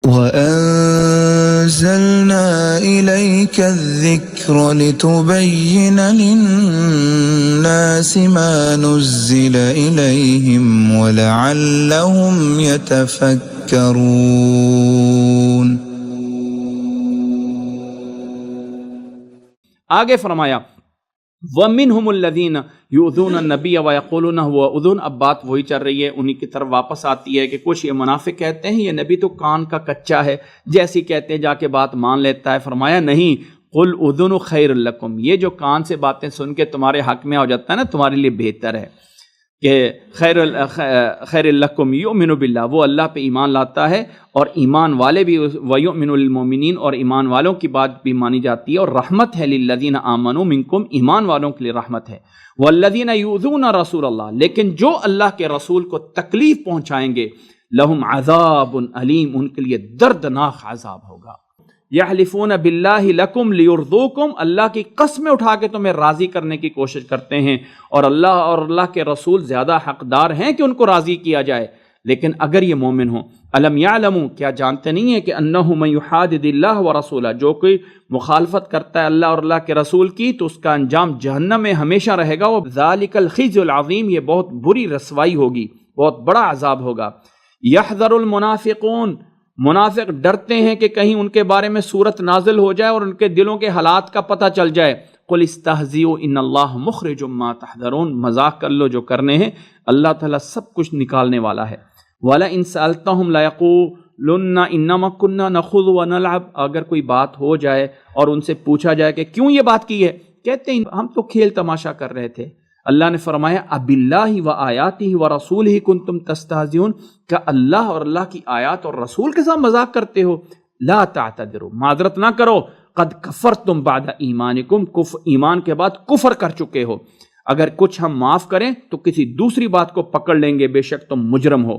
وَأَنزَلْنَا إِلَيْكَ الذِّكْرَ لِتُبَيِّنَ لِلنَّاسِ مَا نُزِّلَ إِلَيْهِمْ وَلَعَلَّهُمْ يَتَفَكَّرُونَ۔ آگے فرمایا وَمِنْهُمُ الَّذِينَ يُؤْذُونَ النَّبِيَّ وَيَقُولُونَ هُوَ أُذُنٌ۔ اب بات وہی چل رہی ہے، انہی کی طرف واپس آتی ہے کہ کچھ یہ منافق کہتے ہیں یہ نبی تو کان کا کچا ہے، جیسی کہتے ہیں جا کے بات مان لیتا ہے۔ فرمایا نہیں، قُلْ أُذُنُ خَيْرٌ لَكُمْ، یہ جو کان سے باتیں سن کے تمہارے حق میں ہو جاتا ہے نا، تمہارے لیے بہتر ہے کہ خیر لکم یؤمن باللہ، وہ اللہ پہ ایمان لاتا ہے اور ایمان والے بھی، ویؤمن للمؤمنین، اور ایمان والوں کی بات بھی مانی جاتی ہے، اور رحمت ہے للذین آمنوا منکم، ایمان والوں کے لیے رحمت ہے۔ والذین یؤذون رسول اللہ، لیکن جو اللہ کے رسول کو تکلیف پہنچائیں گے، لہم عذاب علیم، ان کے لیے دردناک عذاب ہوگا۔ یحلفون باللہ لکم لیرضوکم، اللہ کی قسمیں اٹھا کے تمہیں راضی کرنے کی کوشش کرتے ہیں، اور اللہ کے رسول زیادہ حقدار ہیں کہ ان کو راضی کیا جائے، لیکن اگر یہ مومن ہوں۔ الم یعلموا، کیا جانتے نہیں ہیں کہ انہ من یحادد اللہ ورسولہ، جو کوئی مخالفت کرتا ہے اللہ اور اللہ کے رسول کی تو اس کا انجام جہنم میں ہمیشہ رہے گا، وہ ذالک الخزي العظیم، یہ بہت بری رسوائی ہوگی، بہت بڑا عذاب ہوگا۔ یحذر المنافقون، منافق ڈرتے ہیں کہ کہیں ان کے بارے میں صورت نازل ہو جائے اور ان کے دلوں کے حالات کا پتہ چل جائے۔ قل استہزئوا ان اللہ مخرج ما تحذرون، مذاق کر لو جو کرنے ہیں، اللہ تعالیٰ سب کچھ نکالنے والا ہے۔ وَلَئِن سَأَلْتَهُمْ لَيَقُولُنَّ إِنَّمَا كُنَّا نَخُوضُ وَنَلْعَبُ، اگر کوئی بات ہو جائے اور ان سے پوچھا جائے کہ کیوں یہ بات کی ہے، کہتے ہیں ہم تو کھیل تماشا کر رہے تھے۔ اللہ نے فرمایا اباللہ وآیاتہ ورسولہ کنتم تستہزئون، کیا اللہ اور اللہ کی آیات اور رسول کے ساتھ مذاق کرتے ہو؟ لا تعتذروا، معذرت نہ کرو، قد کفرتم بعد ایمانکم، ایمان کے بعد کفر کر چکے ہو۔ اگر کچھ ہم معاف کریں تو کسی دوسری بات کو پکڑ لیں گے، بے شک تم مجرم ہو۔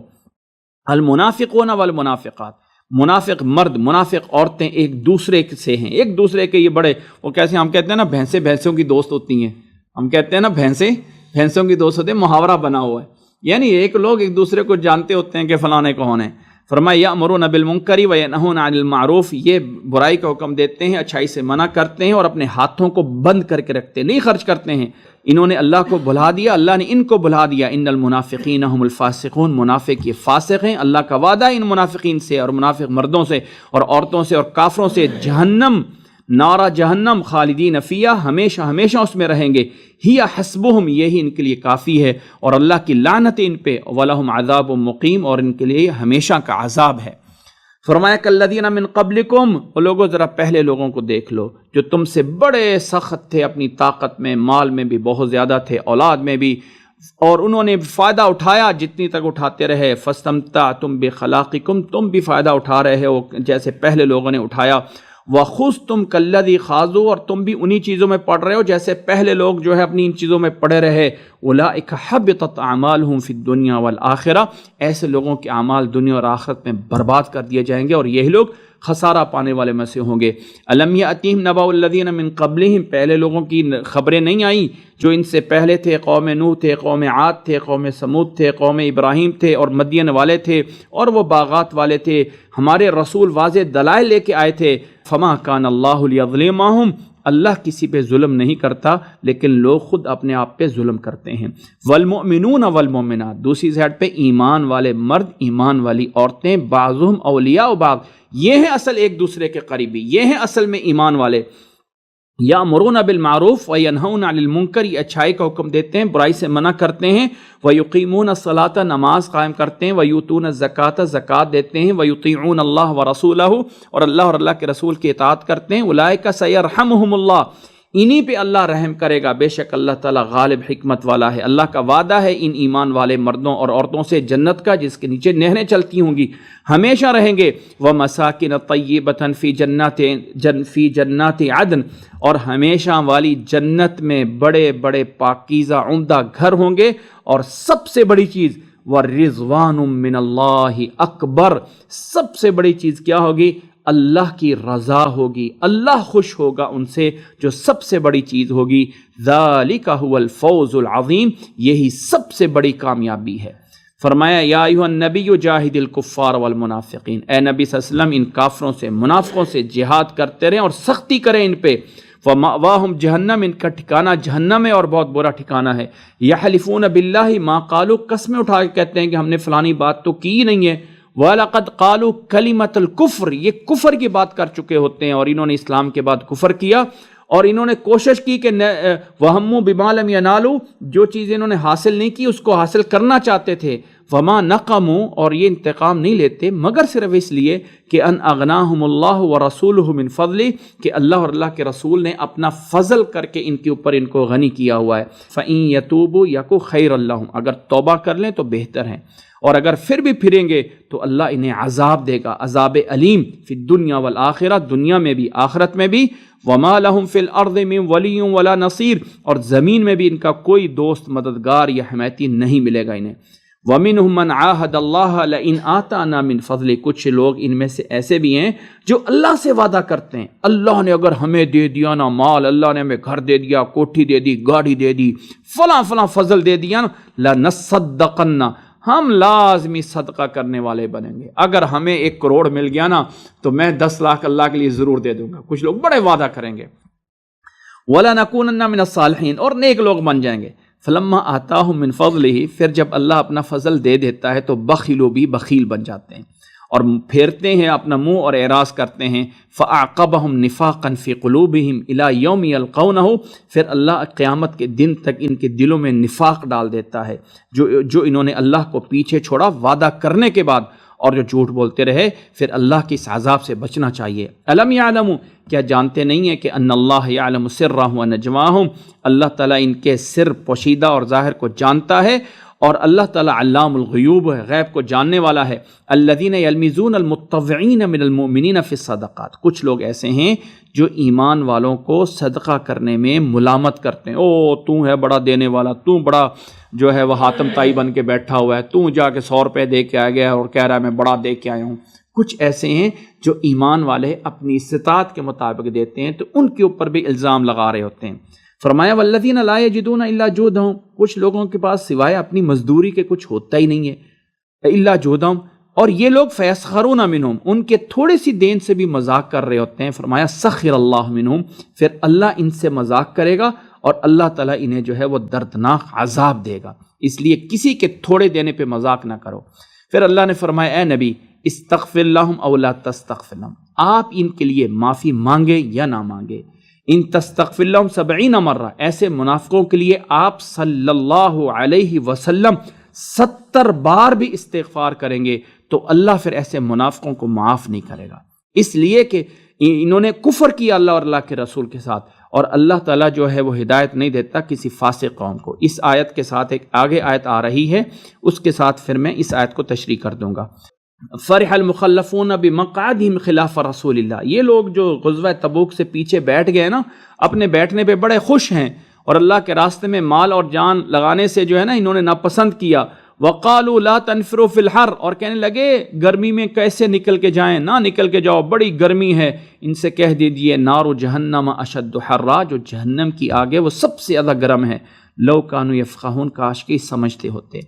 المنافقون والمنافقات، منافق مرد منافق عورتیں ایک دوسرے سے ہیں، ایک دوسرے کے یہ بڑے، وہ کیسے ہم کہتے ہیں نا بھینسیں بھینسوں کی دوست ہوتی ہیں، ہم کہتے ہیں نا بھینسیں بھینسوں کی دوست ہوتے ہیں، محاورہ بنا ہوا ہے، یعنی ایک لوگ ایک دوسرے کو جانتے ہوتے ہیں کہ فلانے کون ہیں۔ فرمایا یأمرون بالمنکر وینہون عن المعروف، یہ برائی کا حکم دیتے ہیں، اچھائی سے منع کرتے ہیں، اور اپنے ہاتھوں کو بند کر کے رکھتے ہیں، نہیں خرچ کرتے ہیں۔ انہوں نے اللہ کو بھلا دیا، اللہ نے ان کو بھلا دیا۔ ان المنافقین هم الفاسقون، منافق یہ فاسق ہیں، اللہ کا وعدہ ان منافقین سے، اور منافق مردوں سے اور عورتوں سے اور کافروں سے، جہنم، نارا جہنم، خالدین فیہا، ہمیشہ ہمیشہ اس میں رہیں گے۔ ہی حسبہم، یہی ان کے لیے کافی ہے، اور اللہ کی لعنت ان پہ، ولہم عذاب مقیم، اور ان کے لیے ہمیشہ کا عذاب ہے۔ فرمایا کالذین من قبلکم، وہ لوگوں ذرا پہلے لوگوں کو دیکھ لو جو تم سے بڑے سخت تھے، اپنی طاقت میں، مال میں بھی بہت زیادہ تھے، اولاد میں بھی، اور انہوں نے فائدہ اٹھایا جتنی تک اٹھاتے رہے۔ فاستمتعتم بخلاقکم، تم بھی فائدہ اٹھا رہے ہو جیسے پہلے لوگوں نے اٹھایا۔ وَخُذْتُمْ كَالَّذِي خَاضُوا، اور تم بھی انہی چیزوں میں پڑ رہے ہو جیسے پہلے لوگ جو ہے اپنی ان چیزوں میں پڑے رہے۔ أُولَٰئِكَ حَبِطَتْ أَعْمَالُهُمْ فِي الدُّنْيَا وَالْآخِرَةِ، ایسے لوگوں کے اعمال دنیا اور آخرت میں برباد کر دیے جائیں گے، اور یہی لوگ خسارہ پانے والے میں سے ہوں گے۔ أَلَمْ يَأْتِهِمْ نَبَأُ الَّذِينَ مِن قَبْلِهِمْ، پہلے لوگوں کی خبریں نہیں آئیں جو ان سے پہلے تھے، قوم نوح تھے، قوم عاد تھے، قوم سمود تھے، قوم ابراہیم تھے، اور مدین والے تھے، اور وہ باغات والے تھے۔ ہمارے رسول واضح دلائل لے کے آئے تھے۔ فما کان اللہ لیظلمہم، اللہ کسی پہ ظلم نہیں کرتا، لیکن لوگ خود اپنے آپ پہ ظلم کرتے ہیں۔ والمؤمنون والمؤمنات، دوسری سائڈ پہ ایمان والے مرد، ایمان والی عورتیں، بعضهم اولیاء بعض، یہ ہیں اصل ایک دوسرے کے قریبی، یہ ہیں اصل میں ایمان والے۔ یامرون بالمعروف وینہون عن المنکر، یہ اچھائی کا حکم دیتے ہیں، برائی سے منع کرتے ہیں۔ ویقیمون الصلاۃ، نماز قائم کرتے ہیں۔ ویؤتون الزکوٰۃ، زکوٰۃ دیتے ہیں۔ ویطیعون اللہ ورسولہ، اور اللہ کے رسول کی اطاعت کرتے ہیں۔ اولئک سیرحمہم اللہ، انہی پہ اللہ رحم کرے گا، بے شک اللہ تعالیٰ غالب حکمت والا ہے۔ اللہ کا وعدہ ہے ان ایمان والے مردوں اور عورتوں سے جنت کا، جس کے نیچے نہریں چلتی ہوں گی، ہمیشہ رہیں گے۔ وَمَسَاكِنَ طَيِّبَةً فِي جَنَّاتِ عَدْنٍ، اور ہمیشہ والی جنت میں بڑے بڑے پاکیزہ عمدہ گھر ہوں گے، اور سب سے بڑی چیز وَرِضْوَانٌ مِّنَ اللَّهِ أَكْبَرُ، سب سے بڑی چیز کیا ہوگی؟ اللہ کی رضا ہوگی، اللہ خوش ہوگا ان سے، جو سب سے بڑی چیز ہوگی۔ ذَلِكَ هُوَ الْفَوْزُ الْعَظِيمُ، یہی سب سے بڑی کامیابی ہے۔ فرمایا یا ایھا النبی جاہد الکفار والمنافقین، اے نبی صلی اللہ علیہ وسلم ان کافروں سے منافقوں سے جہاد کرتے رہیں اور سختی کریں ان پہ، وَمَأْوَاهُمْ جہنم، ان کا ٹھکانہ جہنم ہے اور بہت برا ٹھکانہ ہے، یحلفون باللہ ما قالوا، قسمیں اٹھا کے کہتے ہیں کہ ہم نے فلانی بات تو کی ہی نہیں ہے، وَلَقَدْ قَالُوا كَلِمَةَ الْكُفْرِ، یہ کفر کی بات کر چکے ہوتے ہیں اور انہوں نے اسلام کے بعد کفر کیا، اور انہوں نے کوشش کی کہ وَهَمُّوا بِمَا لَمْ يَنَالُوا، جو چیزیں انہوں نے حاصل نہیں کی اس کو حاصل کرنا چاہتے تھے، وَمَا نَقَمُوا، اور یہ انتقام نہیں لیتے مگر صرف اس لیے کہ ان اغناہم اللہ ورسولہ من فضلہ، کہ اللہ اور اللہ کے رسول نے اپنا فضل کر کے ان کے اوپر ان کو غنی کیا ہوا ہے، فَإِن يَتُوبُوا يَكُ خَيْرًا لَهُمْ، اگر توبہ کر لیں تو بہتر ہیں، اور اگر پھر بھی پھریں گے تو اللہ انہیں عذاب دے گا، عذاب علیم، فی الدنیا والآخرہ، دنیا میں بھی آخرت میں بھی، وما لہم فی الارض من ولی ولا نصیر، اور زمین میں بھی ان کا کوئی دوست مددگار یا حمایتی نہیں ملے گا انہیں، ومنہم من عاہد اللہ لئن آتانا من فضل، کچھ لوگ ان میں سے ایسے بھی ہیں جو اللہ سے وعدہ کرتے ہیں، اللہ نے اگر ہمیں دے دیا نا مال، اللہ نے ہمیں گھر دے دیا، کوٹھی دے دی، گاڑی دے دی، فلاں فلاں فضل دے دیا نا، لنصدقن، ہم لازمی صدقہ کرنے والے بنیں گے، اگر ہمیں 1 کروڑ مل گیا نا تو میں 10 لاکھ اللہ کے لیے ضرور دے دوں گا، کچھ لوگ بڑے وعدہ کریں گے، وَلَنَكُونَنَّ مِنَ الصَّالِحِينَ، اور نیک لوگ بن جائیں گے، فَلَمَّا آتَاهُم مِّن فَضْلِهِ، پھر جب اللہ اپنا فضل دے دیتا ہے تو بخیلوا بھی بخیل بن جاتے ہیں اور پھیرتے ہیں اپنا منہ اور اعراض کرتے ہیں، فَأَعْقَبَهُمْ نِفَاقًا فِي قُلُوبِهِمْ إِلَى يَوْمِ يَلْقَوْنَهُ، پھر اللہ قیامت کے دن تک ان کے دلوں میں نفاق ڈال دیتا ہے، جو انہوں نے اللہ کو پیچھے چھوڑا وعدہ کرنے کے بعد اور جو جھوٹ بولتے رہے، پھر اللہ کی اس عذاب سے بچنا چاہیے۔ الم یعلموا، کیا جانتے نہیں ہیں کہ ان اللہ یعلم سرهم ونجواهم، اللہ تعالیٰ ان کے سر پوشیدہ اور ظاہر کو جانتا ہے، اور اللہ تعالیٰ علام الغیوب ہے، غیب کو جاننے والا ہے۔ الذین یلمزون المتطوعین من المؤمنین فی الصدقات، کچھ لوگ ایسے ہیں جو ایمان والوں کو صدقہ کرنے میں ملامت کرتے ہیں، او تو ہے بڑا دینے والا، تو بڑا جو ہے وہ حاتم تائی بن کے بیٹھا ہوا ہے، تو جا کے 100 روپے دے کے آ گیا اور کہہ رہا ہے میں بڑا دے کے آیا ہوں۔ کچھ ایسے ہیں جو ایمان والے اپنی استطاعت کے مطابق دیتے ہیں تو ان کے اوپر بھی الزام لگا رہے ہوتے ہیں۔ فرمایا والذین لا یجدون الا جہدہم، کچھ لوگوں کے پاس سوائے اپنی مزدوری کے کچھ ہوتا ہی نہیں ہے، الا جہدہم، اور یہ لوگ فیسخرون منہم، ان کے تھوڑی سی دین سے بھی مذاق کر رہے ہوتے ہیں۔ فرمایا سخر اللہ منہم، پھر اللہ ان سے مذاق کرے گا اور اللہ تعالیٰ انہیں جو ہے وہ دردناک عذاب دے گا، اس لیے کسی کے تھوڑے دینے پہ مذاق نہ کرو۔ پھر اللہ نے فرمایا اے نبی استغفر لہم او لا تستغفر لہم، آپ ان کے لیے معافی مانگے یا نہ مانگے، ان تستغفر لہم 70 مرہ، ایسے منافقوں کے لیے آپ صلی اللہ علیہ وسلم 70 بار بھی استغفار کریں گے تو اللہ پھر ایسے منافقوں کو معاف نہیں کرے گا، اس لیے کہ انہوں نے کفر کیا اللہ اور اللہ کے رسول کے ساتھ، اور اللہ تعالیٰ جو ہے وہ ہدایت نہیں دیتا کسی فاسق قوم کو۔ اس آیت کے ساتھ ایک آگے آیت آ رہی ہے، اس کے ساتھ پھر میں اس آیت کو تشریح کر دوں گا۔ فرح المخلفون بمقعدہم خلاف رسول اللہ، یہ لوگ جو غزوہ تبوک سے پیچھے بیٹھ گئے نا، اپنے بیٹھنے پہ بڑے خوش ہیں اور اللہ کے راستے میں مال اور جان لگانے سے جو ہے نا انہوں نے ناپسند کیا۔ وقالوا لا تنفروا فی الحر، اور کہنے لگے گرمی میں کیسے نکل کے جائیں، نہ نکل کے جاؤ، بڑی گرمی ہے۔ ان سے کہہ دیجئے نار جہنم اشد حرا، جو جہنم کی آگ ہے وہ سب سے زیادہ گرم ہے۔ لو کانوا یفقہون، کاش کہ سمجھتے ہوتے۔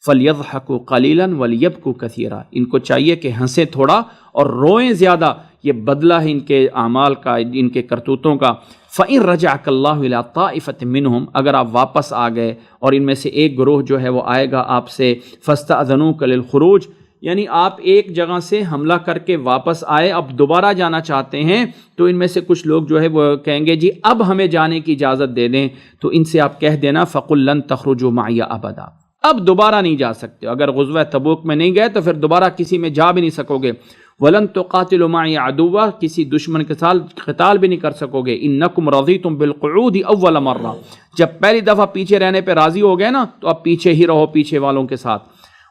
فلیضحکوا قلیلا ولیبکوا کثیرا، ان کو چاہیے کہ ہنسیں تھوڑا اور روئیں زیادہ، یہ بدلہ ہے ان کے اعمال کا، ان کے کرتوتوں کا۔ فَإِن رَجَعَكَ اللَّهُ إِلَىٰ طَائِفَةٍ مِّنْهُمْ، اگر آپ واپس آ گئے اور ان میں سے ایک گروہ جو ہے وہ آئے گا آپ سے، فَاسْتَأْذَنُوكَ لِلْخُرُوجِ، یعنی آپ ایک جگہ سے حملہ کر کے واپس آئے، اب دوبارہ جانا چاہتے ہیں، تو ان میں سے کچھ لوگ جو ہے وہ کہیں گے جی اب ہمیں جانے کی اجازت دے دیں، تو ان سے آپ کہہ دینا فَقُلْ لَن تَخْرُجُوا مَعِيَ أَبَدًا، اب دوبارہ نہیں جا سکتے، اگر غزوہ تبوک میں نہیں گئے تو پھر دوبارہ کسی میں جا بھی نہیں سکو گے۔ وَلَن تُقَاتِلُوا مَعِيَ عَدُوًّا، کسی دشمن کے ساتھ قتال بھی نہیں کر سکو گے۔ إِنَّكُمْ رَضِيتُمْ بِالْقُعُودِ أَوَّلَ مَرَّةٍ، جب پہلی دفعہ پیچھے رہنے پہ راضی ہو گئے نا تو اب پیچھے ہی رہو، پیچھے والوں کے ساتھ۔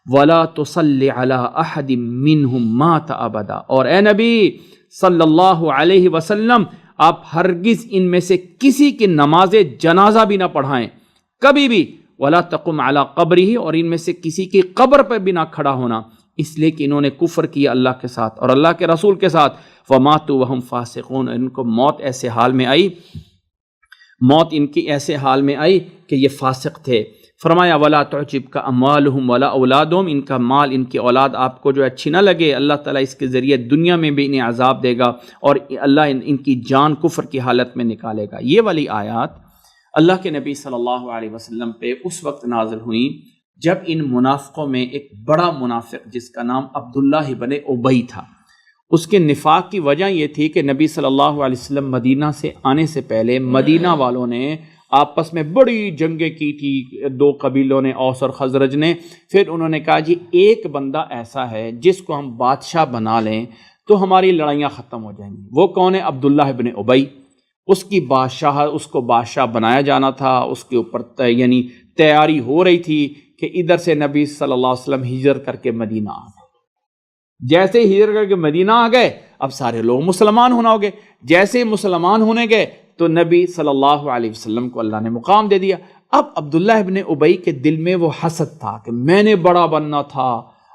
وَلَا تُصَلِّ عَلَىٰ أَحَدٍ مِّنْهُمْ مَاتَ أَبَدًا، اور اے نبی صلی اللہ علیہ وسلم آپ ہرگز ان میں سے کسی کی نماز جنازہ بھی نہ پڑھائیں کبھی بھی۔ وَلَا تَقُمْ عَلَىٰ قَبْرِهِ، اور ان میں سے کسی کی قبر پہ بھی نہ کھڑا ہونا، اس لیے کہ انہوں نے کفر کیا اللہ کے ساتھ اور اللہ کے رسول کے ساتھ۔ وَمَاتُوا وَهُمْ فَاسِقُونَ، ان کو موت ایسے حال میں آئی، موت ان کی ایسے حال میں آئی کہ یہ فاسق تھے۔ فرمایا ولا تعجبک اموالہم ولا اولادہم، ان کا مال، ان کی اولاد آپ کو جو اچھی نہ لگے، اللہ تعالیٰ اس کے ذریعے دنیا میں بھی انہیں عذاب دے گا اور اللہ ان کی جان کفر کی حالت میں نکالے گا۔ یہ والی آیات اللہ کے نبی صلی اللہ علیہ وسلم پہ اس وقت نازل ہوئیں جب ان منافقوں میں ایک بڑا منافق جس کا نام عبداللہ بن ابی تھا، اس کے نفاق کی وجہ یہ تھی کہ نبی صلی اللہ علیہ وسلم مدینہ سے آنے سے پہلے مدینہ والوں نے آپس میں بڑی جنگیں کی تھی، دو قبیلوں نے، اوس اور خزرج نے۔ پھر انہوں نے کہا جی ایک بندہ ایسا ہے جس کو ہم بادشاہ بنا لیں تو ہماری لڑائیاں ختم ہو جائیں گی۔ وہ کون ہے؟ عبداللہ بن ابی۔ اس کی اس کو بادشاہ بنایا جانا تھا، اس کے اوپر یعنی تیاری ہو رہی تھی کہ ادھر سے نبی صلی اللہ علیہ وسلم ہجرت کر کے مدینہ آ گئے۔ جیسے ہجرت کر کے مدینہ آ گئے اب سارے لوگ مسلمان ہونا ہو گئے۔ جیسے مسلمان ہونے گئے تو نبی صلی اللہ علیہ وسلم کو اللہ نے مقام دے دیا۔ اب عبداللہ ابن ابی کے دل میں وہ حسد تھا کہ میں نے بڑا بننا تھا،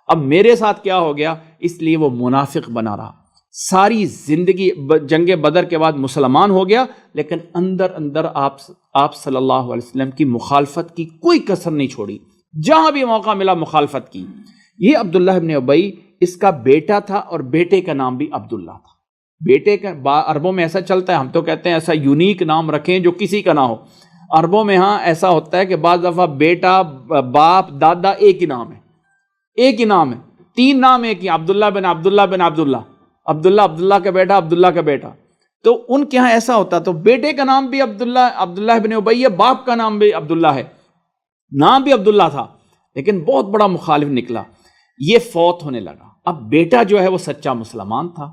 اب میرے ساتھ کیا ہو گیا، اس لیے وہ منافق بنا رہا۔ ساری زندگی جنگ بدر کے بعد مسلمان ہو گیا، لیکن اندر اندر آپ صلی اللہ علیہ وسلم کی مخالفت کی کوئی کسر نہیں چھوڑی، جہاں بھی موقع ملا مخالفت کی۔ یہ عبداللہ ابن ابی اس کا بیٹا تھا اور بیٹے کا نام بھی عبداللہ تھا۔ بیٹے کا عربوں میں ایسا چلتا ہے، ہم تو کہتے ہیں ایسا یونیک نام رکھیں جو کسی کا نہ ہو۔ عربوں میں ہاں ایسا ہوتا ہے کہ بعض دفعہ بیٹا، باپ، دادا ایک ہی نام ہے، ایک ہی نام ہے، تین نام ایک ہی، عبداللہ بن عبداللہ بن عبداللہ، عبداللہ کا بیٹا، عبداللہ کا بیٹا۔ تو ان کے ہاں ایسا ہوتا، تو بیٹے کا نام بھی عبداللہ بن ابی ہے، باپ کا نام بھی عبداللہ ہے، نام بھی عبداللہ تھا، لیکن بہت بڑا مخالف نکلا۔ یہ فوت ہونے لگا۔ اب بیٹا جو ہے وہ سچا مسلمان تھا،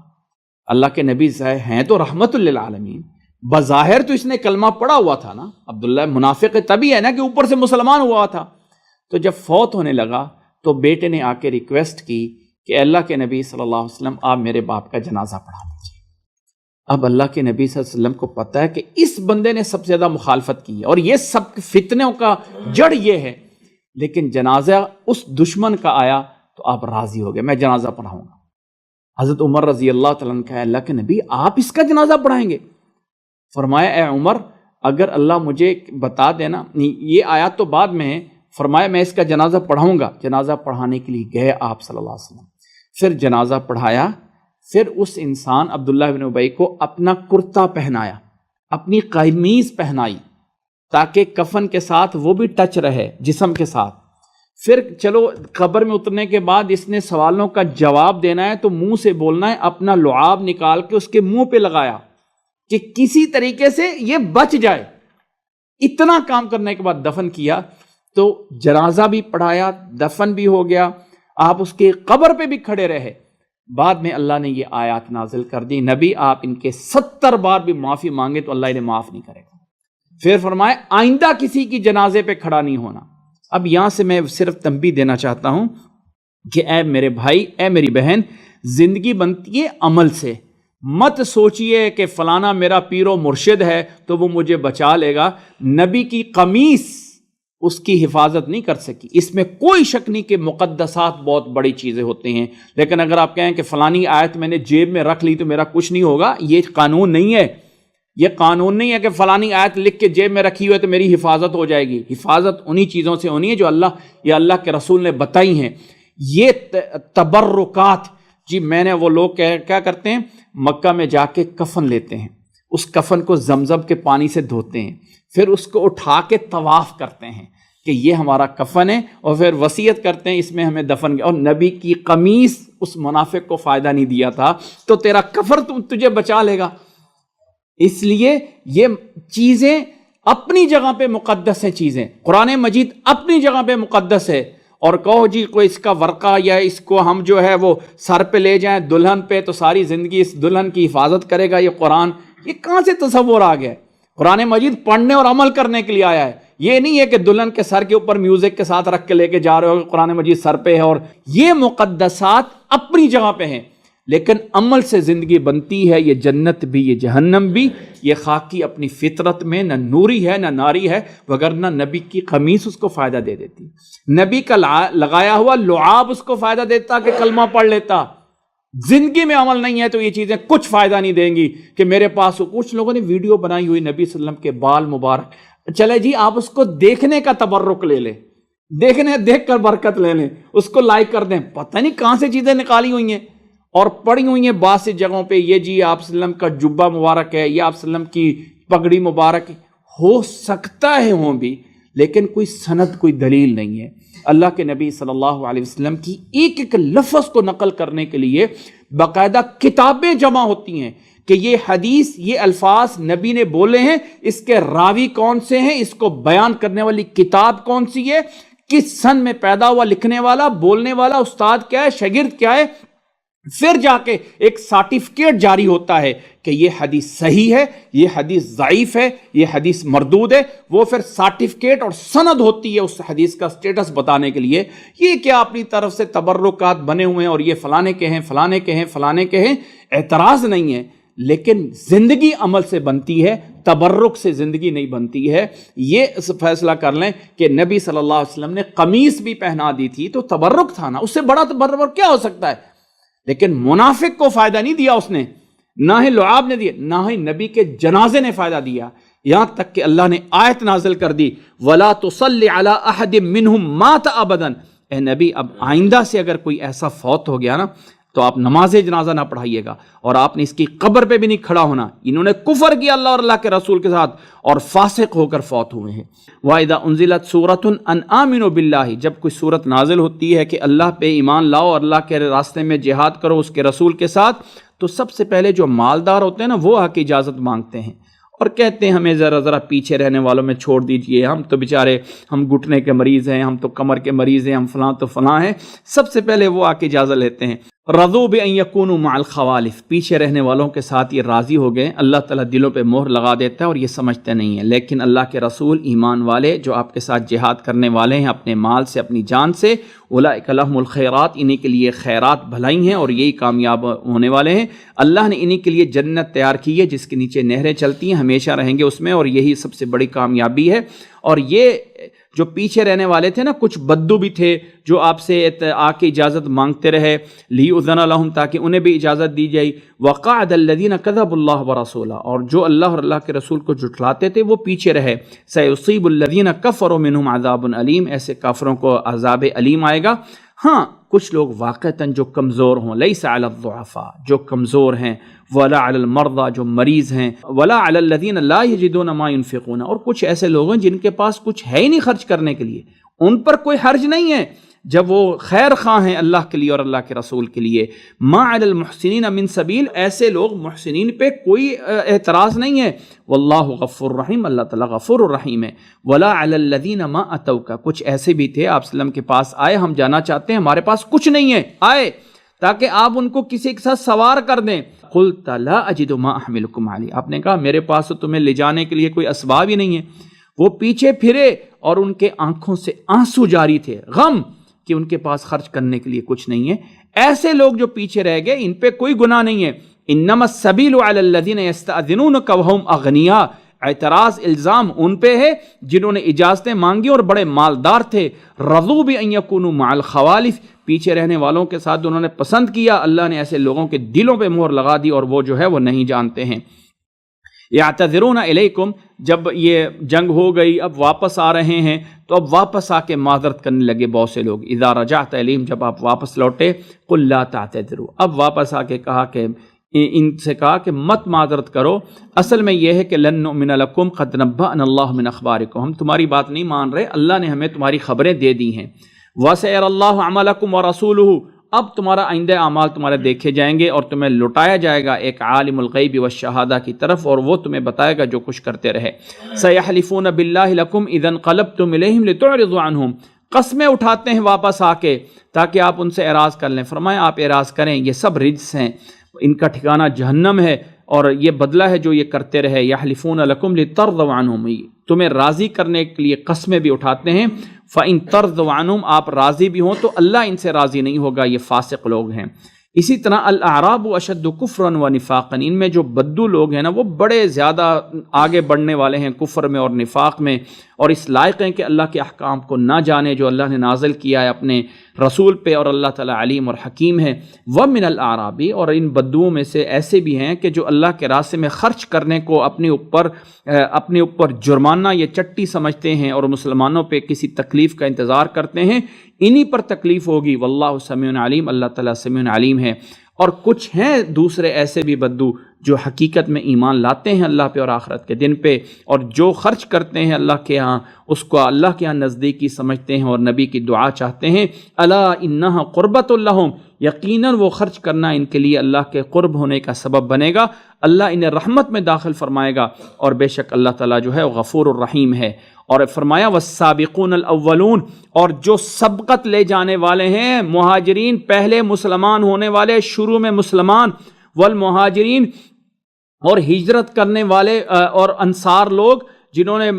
اللہ کے نبی ہیں تو رحمت للعالمین، بظاہر تو اس نے کلمہ پڑھا ہوا تھا نا، عبداللہ منافق طبی ہے نا کہ اوپر سے مسلمان ہوا تھا۔ تو جب فوت ہونے لگا تو بیٹے نے آ کے ریکویسٹ کی کہ اللہ کے نبی صلی اللہ علیہ وسلم آپ میرے باپ کا جنازہ پڑھا دیجیے۔ اب اللہ کے نبی صلی اللہ علیہ وسلم کو پتہ ہے کہ اس بندے نے سب سے زیادہ مخالفت کی ہے اور یہ سب فتنوں کا جڑ یہ ہے، لیکن جنازہ اس دشمن کا آیا تو آپ راضی ہو گئے، میں جنازہ پڑھاؤں گا۔ حضرت عمر رضی اللہ تعالیٰ عنہ کہا اللہ کے نبی آپ اس کا جنازہ پڑھائیں گے؟ فرمایا اے عمر اگر اللہ مجھے بتا دینا، یہ آیات تو بعد میں ہے، فرمایا میں اس کا جنازہ پڑھاؤں گا۔ جنازہ پڑھانے کے لیے گئے آپ صلی اللہ علیہ وسلم، پھر جنازہ پڑھایا، پھر اس انسان عبداللہ بن ابی کو اپنا کرتا پہنایا، اپنی قمیص پہنائی تاکہ کفن کے ساتھ وہ بھی ٹچ رہے جسم کے ساتھ۔ پھر چلو قبر میں اترنے کے بعد اس نے سوالوں کا جواب دینا ہے تو منہ سے بولنا ہے، اپنا لعاب نکال کے اس کے منہ پہ لگایا کہ کسی طریقے سے یہ بچ جائے۔ اتنا کام کرنے کے بعد دفن کیا، تو جنازہ بھی پڑھایا، دفن بھی ہو گیا، آپ اس کے قبر پہ بھی کھڑے رہے۔ بعد میں اللہ نے یہ آیات نازل کر دی، نبی آپ ان کے 70 بار بھی معافی مانگے تو اللہ انہیں معاف نہیں کرے گا۔ پھر فرمائے آئندہ کسی کی جنازے پہ کھڑا نہیں ہونا۔ اب یہاں سے میں صرف تنبیہ دینا چاہتا ہوں کہ اے میرے بھائی، اے میری بہن، زندگی بنتی ہے عمل سے۔ مت سوچئے کہ فلانا میرا پیر و مرشد ہے تو وہ مجھے بچا لے گا۔ نبی کی قمیص اس کی حفاظت نہیں کر سکی، اس میں کوئی شک نہیں کہ مقدسات بہت بڑی چیزیں ہوتے ہیں، لیکن اگر آپ کہیں کہ فلانی آیت میں نے جیب میں رکھ لی تو میرا کچھ نہیں ہوگا، یہ قانون نہیں ہے۔ یہ قانون نہیں ہے کہ فلانی آیت لکھ کے جیب میں رکھی ہوئے تو میری حفاظت ہو جائے گی۔ حفاظت انہی چیزوں سے ہونی ہے جو اللہ کے رسول نے بتائی ہیں۔ یہ تبرکات، جی میں نے، وہ لوگ کیا کرتے ہیں، مکہ میں جا کے کفن لیتے ہیں، اس کفن کو زمزم کے پانی سے دھوتے ہیں، پھر اس کو اٹھا کے طواف کرتے ہیں کہ یہ ہمارا کفن ہے، اور پھر وصیت کرتے ہیں اس میں ہمیں دفن۔ اور نبی کی قمیص اس منافق کو فائدہ نہیں دیا تھا تو تیرا کفن تجھے بچا لے گا۔ اس لیے یہ چیزیں اپنی جگہ پہ مقدس ہیں، چیزیں قرآن مجید اپنی جگہ پہ مقدس ہے، اور کہو جی کوئی اس کا ورقہ یا اس کو ہم جو ہے وہ سر پہ لے جائیں دلہن پہ تو ساری زندگی اس دلہن کی حفاظت کرے گا یہ قرآن، یہ کہاں سے تصور آ گیا ہے؟ قرآن مجید پڑھنے اور عمل کرنے کے لیے آیا ہے، یہ نہیں ہے کہ دلہن کے سر کے اوپر میوزک کے ساتھ رکھ کے لے کے جا رہے ہو کہ قرآن مجید سر پہ ہے۔ اور یہ مقدسات اپنی جگہ پہ ہیں، لیکن عمل سے زندگی بنتی ہے، یہ جنت بھی یہ جہنم بھی۔ یہ خاکی اپنی فطرت میں نہ نوری ہے نہ ناری ہے، وگرنہ نبی کی قمیص اس کو فائدہ دے دیتی، نبی کا لگایا ہوا لعاب اس کو فائدہ دیتا کہ کلمہ پڑھ لیتا۔ زندگی میں عمل نہیں ہے تو یہ چیزیں کچھ فائدہ نہیں دیں گی کہ میرے پاس کچھ لوگوں نے ویڈیو بنائی ہوئی نبی صلی اللہ علیہ وسلم کے بال مبارک چلے جی آپ اس کو دیکھنے کا تبرک لے لیں، دیکھ کر برکت لے لیں، اس کو لائک کر دیں، پتہ نہیں کہاں سے چیزیں نکالی ہوئی ہیں اور پڑی ہوئی ہیں بعض سی جگہوں پہ، یہ جی آپ صلی اللہ علیہ وسلم کا جبہ مبارک ہے، یہ آپ صلی اللہ علیہ وسلم کی پگڑی مبارک ہے، ہو سکتا ہے ہوں بھی، لیکن کوئی سند کوئی دلیل نہیں ہے۔ اللہ کے نبی صلی اللہ علیہ وسلم کی ایک ایک لفظ کو نقل کرنے کے لیے باقاعدہ کتابیں جمع ہوتی ہیں کہ یہ حدیث، یہ الفاظ نبی نے بولے ہیں، اس کے راوی کون سے ہیں، اس کو بیان کرنے والی کتاب کون سی ہے، کس سن میں پیدا ہوا، لکھنے والا، بولنے والا، استاد کیا ہے، شاگرد کیا ہے، پھر جا کے ایک سرٹیفکیٹ جاری ہوتا ہے کہ یہ حدیث صحیح ہے، یہ حدیث ضعیف ہے، یہ حدیث مردود ہے، وہ پھر سرٹیفکیٹ اور سند ہوتی ہے اس حدیث کا سٹیٹس بتانے کے لیے۔ یہ کیا اپنی طرف سے تبرکات بنے ہوئے ہیں اور یہ فلانے کے ہیں، فلانے کے ہیں، فلانے کے ہیں، اعتراض نہیں ہے، لیکن زندگی عمل سے بنتی ہے، تبرک سے زندگی نہیں بنتی ہے۔ یہ فیصلہ کر لیں کہ نبی صلی اللہ علیہ وسلم نے قمیص بھی پہنا دی تھی تو تبرک تھا نا، اس سے بڑا تبرک کیا ہو سکتا ہے؟ لیکن منافق کو فائدہ نہیں دیا اس نے، نہ ہی لعاب نے دیا، نہ ہی نبی کے جنازے نے فائدہ دیا، یہاں تک کہ اللہ نے آیت نازل کر دی وَلَا تُصَلِّ عَلَىٰ أَحَدٍ مِّنْهُمْ مَاتَ أَبَدًا۔ اے نبی اب آئندہ سے اگر کوئی ایسا فوت ہو گیا نا تو آپ نماز جنازہ نہ پڑھائیے گا، اور آپ نے اس کی قبر پہ بھی نہیں کھڑا ہونا۔ انہوں نے کفر کیا اللہ اور اللہ کے رسول کے ساتھ اور فاسق ہو کر فوت ہوئے ہیں۔ وَإِذَا أُنزِلَتْ سُورَةٌ أَنْ آمِنُوا بِاللَّهِ، جب کوئی صورت نازل ہوتی ہے کہ اللہ پہ ایمان لاؤ اور اللہ کے راستے میں جہاد کرو اس کے رسول کے ساتھ، تو سب سے پہلے جو مالدار ہوتے ہیں نا وہ آ کے اجازت مانگتے ہیں اور کہتے ہیں ہمیں ذرا پیچھے رہنے والوں میں چھوڑ دیجئے، ہم تو بیچارے، ہم گھٹنے کے مریض ہیں، ہم تو کمر کے مریض ہیں، ہم فلاں تو فلاں ہیں۔ سب سے پہلے وہ آ کے اجازت لیتے ہیں۔ رضوا بأن يكونوا مع الخوالف، پیچھے رہنے والوں کے ساتھ یہ راضی ہو گئے۔ اللہ تعالیٰ دلوں پہ مہر لگا دیتا ہے اور یہ سمجھتے نہیں ہیں، لیکن اللہ کے رسول، ایمان والے جو آپ کے ساتھ جہاد کرنے والے ہیں اپنے مال سے، اپنی جان سے، اولئک لہم الخیرات، انہی کے لیے خیرات بھلائی ہیں اور یہی کامیاب ہونے والے ہیں۔ اللہ نے انہی کے لیے جنت تیار کی ہے جس کے نیچے نہریں چلتی ہیں، ہمیشہ رہیں گے اس میں، اور یہی سب سے بڑی کامیابی ہے۔ اور یہ جو پیچھے رہنے والے تھے نا، کچھ بدو بھی تھے جو آپ سے آ کے اجازت مانگتے رہے، لِیُؤْذَنَ لَهُمْ، تاکہ انہیں بھی اجازت دی جائے۔ وَقَعَدَ الَّذِينَ كَذَبُوا اللَّهَ وَرَسُولَهُ، اور جو اللہ اور اللہ کے رسول کو جھٹلاتے تھے وہ پیچھے رہے۔ سَيُصِيبُ الَّذِينَ كَفَرُوا مِنْهُمْ عَذَابٌ أَلِيمٌ، ایسے کافروں کو عذاب علیم آئے گا۔ ہاں کچھ لوگ واقعتاً جو کمزور ہوں، لَيْسَ عَلَى الضُّعَفَاء، جو کمزور ہیں، وَلَا عَلَى الْمَرْضَى، جو مریض ہیں، وَلَا عَلَى الَّذِينَ لَا يَجِدُونَ مَا يُنْفِقُونَ، اور کچھ ایسے لوگ ہیں جن کے پاس کچھ ہے ہی نہیں خرچ کرنے کے لیے، ان پر کوئی حرج نہیں ہے جب وہ خیر خواہ ہیں اللہ کے لیے اور اللہ کے رسول کے لیے۔ ما علی المحسنین من سبیل، ایسے لوگ محسنین پہ کوئی اعتراض نہیں ہے۔ واللہ غفور رحیم، اللہ تعالیٰ غفور الرحیم ہے۔ ولا علی الذین ما اتوک، کچھ ایسے بھی تھے آپ صلی اللہ علیہ وسلم کے پاس آئے، ہم جانا چاہتے ہیں، ہمارے پاس کچھ نہیں ہے، آئے تاکہ آپ ان کو کسی کے ساتھ سوار کر دیں۔ قلت لا اجد ما احملکم علیہ، آپ نے کہا میرے پاس تو تمہیں لے جانے کے لیے کوئی اسباب ہی نہیں ہے۔ وہ پیچھے پھرے اور ان کے آنکھوں سے آنسو جاری تھے، غم کہ ان کے پاس خرچ کرنے کے لیے کچھ نہیں ہے۔ ایسے لوگ جو پیچھے رہ گئے ان پہ کوئی گناہ نہیں ہے۔ انما السبیل علی الذین یستأذنونک وہم اغنیاء، اعتراض الزام ان پہ ہے جنہوں نے اجازتیں مانگی اور بڑے مالدار تھے۔ رضوا بان یکونوا مع الخوالف، پیچھے رہنے والوں کے ساتھ انہوں نے پسند کیا، اللہ نے ایسے لوگوں کے دلوں پہ مہر لگا دی اور وہ جو ہے وہ نہیں جانتے ہیں۔ یعتذرون الیکم، جب یہ جنگ ہو گئی اب واپس آ رہے ہیں تو اب واپس آ کے معذرت کرنے لگے بہت سے لوگ۔ اذا رجعت الیہم، جب آپ واپس لوٹے، قل لا تعتذروا، اب واپس آ کے کہا کہ ان سے کہا کہ مت معذرت کرو، اصل میں یہ ہے کہ لن نؤمن لکم قد نبأنا اللہ من اخبارکم، ہم تمہاری بات نہیں مان رہے، اللہ نے ہمیں تمہاری خبریں دے دی ہیں۔ وسيرى اللہ عملکم ورسولہ، اب تمہارا آئندہ اعمال تمہارے دیکھے جائیں گے اور تمہیں لٹایا جائے گا ایک عالم الغیب والشہادہ کی طرف، اور وہ تمہیں بتائے گا جو کچھ کرتے رہے۔ سیحلفون باللہ لکم اذا انقلبتم الیہم لتعرضوا عنہم، قسمیں اٹھاتے ہیں واپس آ کے تاکہ آپ ان سے اعراض کر لیں۔ فرمایا آپ اعراض کریں، یہ سب رجس ہیں، ان کا ٹھکانہ جہنم ہے اور یہ بدلہ ہے جو یہ کرتے رہے۔ یحلفون لکم لترضوا عنہم، تمہیں راضی کرنے کے لیے قسمیں بھی اٹھاتے ہیں۔ فَإِن تَرْضُوا عَنْهُمْ، آپ راضی بھی ہوں تو اللہ ان سے راضی نہیں ہوگا، یہ فاسق لوگ ہیں۔ اسی طرح الاعراب اشد کفرا و نفاقا، ان میں جو بدو لوگ ہیں نا وہ بڑے زیادہ آگے بڑھنے والے ہیں کفر میں اور نفاق میں، اور اس لائق ہیں کہ اللہ کے احکام کو نہ جانے جو اللہ نے نازل کیا ہے اپنے رسول پہ، اور اللہ تعالیٰ علیم اور حکیم ہے۔ وَمِنَ الْأَعْرَابِ، اور ان بدوؤں میں سے ایسے بھی ہیں کہ جو اللہ کے راستے میں خرچ کرنے کو اپنے اوپر جرمانہ یا چٹی سمجھتے ہیں اور مسلمانوں پہ کسی تکلیف کا انتظار کرتے ہیں، انہی پر تکلیف ہوگی۔ واللہ سمیع علیم، اللہ تعالیٰ سمیع علیم ہے۔ اور کچھ ہیں دوسرے ایسے بھی بدو جو حقیقت میں ایمان لاتے ہیں اللہ پہ اور آخرت کے دن پہ، اور جو خرچ کرتے ہیں اللہ کے ہاں اس کو اللہ کے ہاں نزدیکی سمجھتے ہیں اور نبی کی دعا چاہتے ہیں۔ الا انہا قربۃ لہم، یقیناً وہ خرچ کرنا ان کے لیے اللہ کے قرب ہونے کا سبب بنے گا، اللہ انہیں رحمت میں داخل فرمائے گا، اور بے شک اللہ تعالیٰ جو ہے وہ غفور الرحیم ہے۔ اور فرمایا والسابقون الاولون، اور جو سبقت لے جانے والے ہیں، مہاجرین، پہلے مسلمان ہونے والے، شروع میں مسلمان، والمہاجرین، اور ہجرت کرنے والے اور انصار لوگ جنہوں نے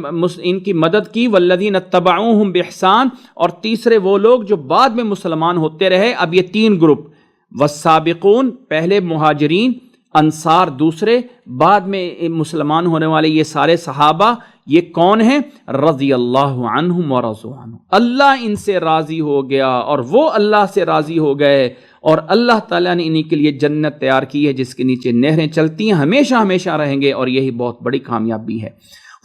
ان کی مدد کی، والذین اتبعوہم باحسان، اور تیسرے وہ لوگ جو بعد میں مسلمان ہوتے رہے۔ اب یہ تین گروپ، والسابقون پہلے مہاجرین، انصار دوسرے، بعد میں مسلمان ہونے والے، یہ سارے صحابہ، یہ کون ہیں؟ رضی اللہ عنہم ورضوا عنہ، اللہ ان سے راضی ہو گیا اور وہ اللہ سے راضی ہو گئے، اور اللہ تعالیٰ نے انہی کے لیے جنت تیار کی ہے جس کے نیچے نہریں چلتی ہیں، ہمیشہ ہمیشہ رہیں گے، اور یہی بہت بڑی کامیابی ہے۔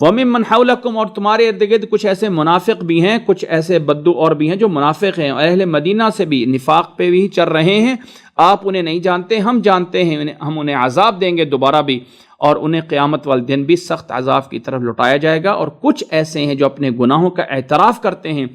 وَمِمَّنْ حَوْلَكُمْ، اور تمہارے ارد گرد کچھ ایسے منافق بھی ہیں، کچھ ایسے بدو اور بھی ہیں جو منافق ہیں، اہل مدینہ سے بھی نفاق پہ بھی چل رہے ہیں، آپ انہیں نہیں جانتے، ہم جانتے ہیں، ہم انہیں عذاب دیں گے دوبارہ بھی، اور انہیں قیامت والے دن بھی سخت عذاب کی طرف لٹایا جائے گا۔ اور کچھ ایسے ہیں جو اپنے گناہوں کا اعتراف کرتے ہیں،